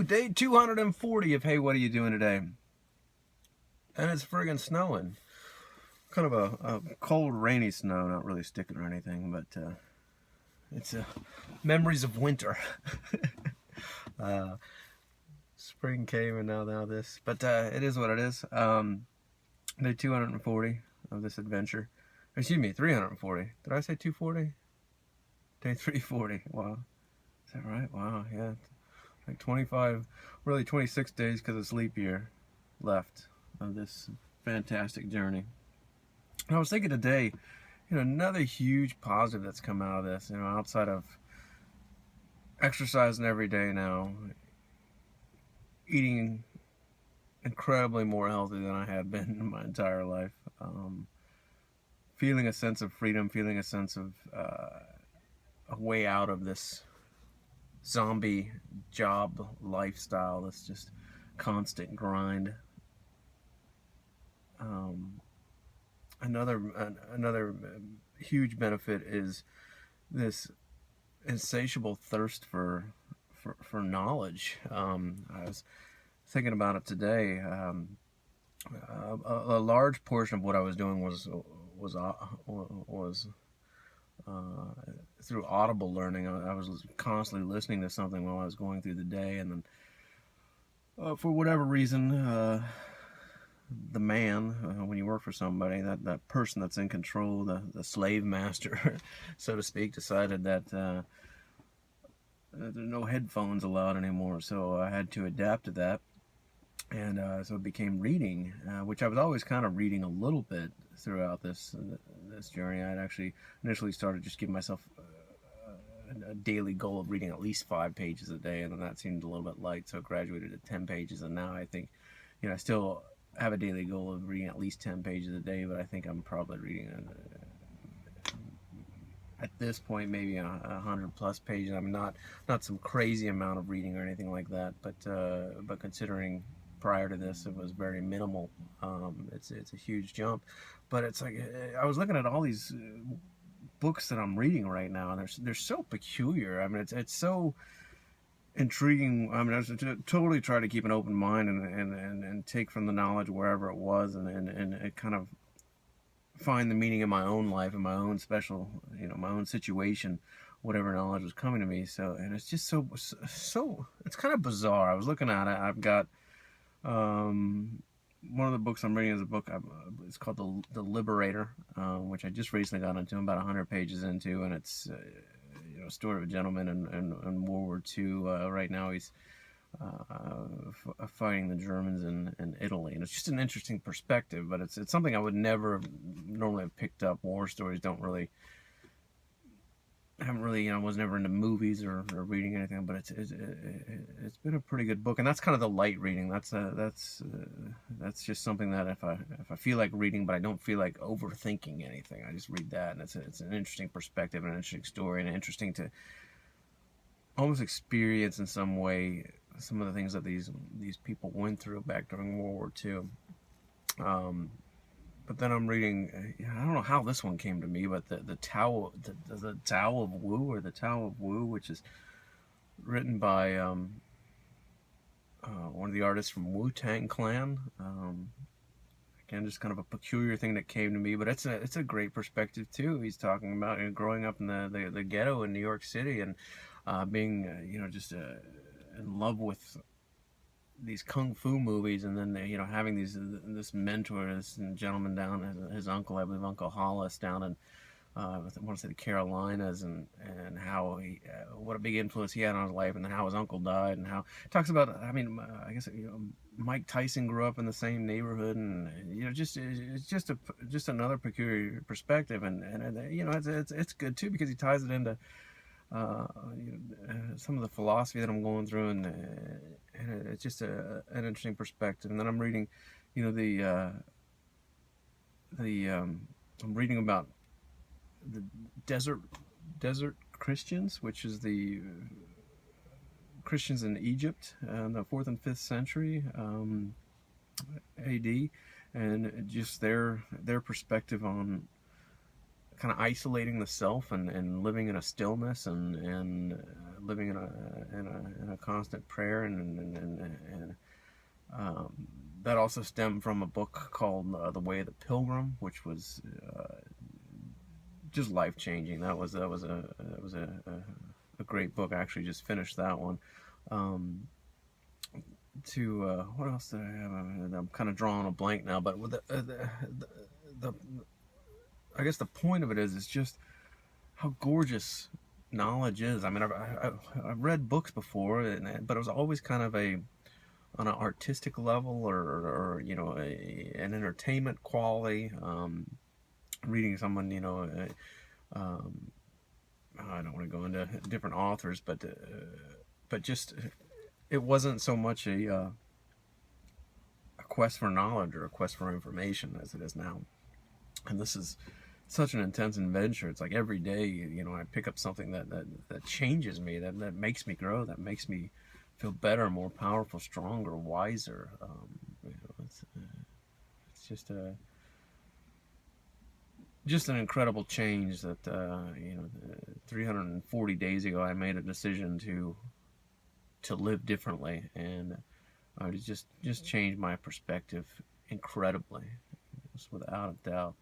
Day 240 of Hey, What Are You Doing Today? And it's friggin' snowing. Kind of a cold, rainy snow, not really sticking or anything, but it's memories of winter. Spring came and now this, but it is what it is. Day 240 of this adventure. Excuse me, 340. Did I say 240? Day 340. Wow. Is that right? Wow, yeah. Like 25, really 26 days because it's leap year left of this fantastic journey. And I was thinking today, another huge positive that's come out of this, outside of exercising every day now, eating incredibly more healthy than I had been in my entire life, feeling a sense of freedom, feeling a sense of a way out of this zombie job lifestyle that's just constant grind. Another huge benefit is this insatiable thirst for knowledge. I was thinking about it today. A large portion of what I was doing was through audible learning. I was constantly listening to something while I was going through the day, and then for whatever reason, the man, when you work for somebody, that person that's in control, the slave master, so to speak, decided that there's no headphones allowed anymore. So I had to adapt to that, and so it became reading, which I was always kind of reading a little bit throughout this journey. I'd actually initially started just giving myself a daily goal of reading at least 5 pages a day, and then that seemed a little bit light, so I graduated to 10 pages, and now I think, I still have a daily goal of reading at least 10 pages a day, but I think I'm probably reading at this point maybe 100 plus pages. I'm not some crazy amount of reading or anything like that, but considering prior to this it was very minimal. It's a huge jump, but it's like I was looking at all these books that I'm reading right now, and they're so peculiar. I mean, it's so intriguing. I mean, I was totally try to keep an open mind and take from the knowledge wherever it was, and kind of find the meaning in my own life, in my own special, my own situation, whatever knowledge was coming to me. So, and it's just so it's kind of bizarre. I was looking at it. I've got one of the books I'm reading is a book. It's called The Liberator, which I just recently got into. I'm about 100 pages into, and it's a story of a gentleman in World War II. Right now he's fighting the Germans in Italy, and it's just an interesting perspective. But it's something I would never normally have picked up. War stories was never into movies or reading anything, but it's been a pretty good book, and that's kind of the light reading. That's just something that if I feel like reading, but I don't feel like overthinking anything, I just read that, and it's an interesting perspective and an interesting story, and interesting to almost experience in some way some of the things that these people went through back during World War II. But then I'm reading, I don't know how this one came to me, but the Tao of Wu, which is written by one of the artists from Wu-Tang Clan. Again, just kind of a peculiar thing that came to me, but it's a great perspective too. He's talking about growing up in the ghetto in New York City, and being just in love with these kung fu movies, and then having this mentor, this gentleman down, his uncle, I believe Uncle Hollis, down in I want to say the Carolinas, and how what a big influence he had on his life, and how his uncle died, and how he talks about. I mean, I guess Mike Tyson grew up in the same neighborhood, and it's just another peculiar perspective, and it's good too, because he ties it into some of the philosophy that I'm going through, and it's just an interesting perspective. And then I'm reading, I'm reading about the desert Christians, which is the Christians in Egypt in the 4th and 5th century AD, and just their perspective on kind of isolating the self and living in a stillness and living in a constant prayer, and that also stemmed from a book called The Way of the Pilgrim, which was just life changing. That was a great book. I actually just finished that one. Um, to what else did I have? I'm kind of drawing a blank now, but with the I guess the point of it is just how gorgeous knowledge is. I mean, I've read books before, but it was always kind of a on an artistic level, or an entertainment quality. Reading someone, I don't want to go into different authors, but just it wasn't so much a quest for knowledge or a quest for information as it is now. And this is such an intense adventure. It's like every day, I pick up something that changes me, that makes me grow, that makes me feel better, more powerful, stronger, wiser. It's just an incredible change that 340 days ago I made a decision to live differently, and it just changed my perspective incredibly, just without a doubt.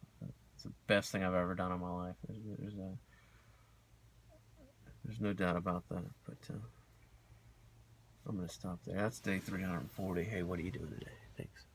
It's the best thing I've ever done in my life. There's no doubt about that. But I'm gonna stop there. That's day 340. Hey, what are you doing today? Thanks.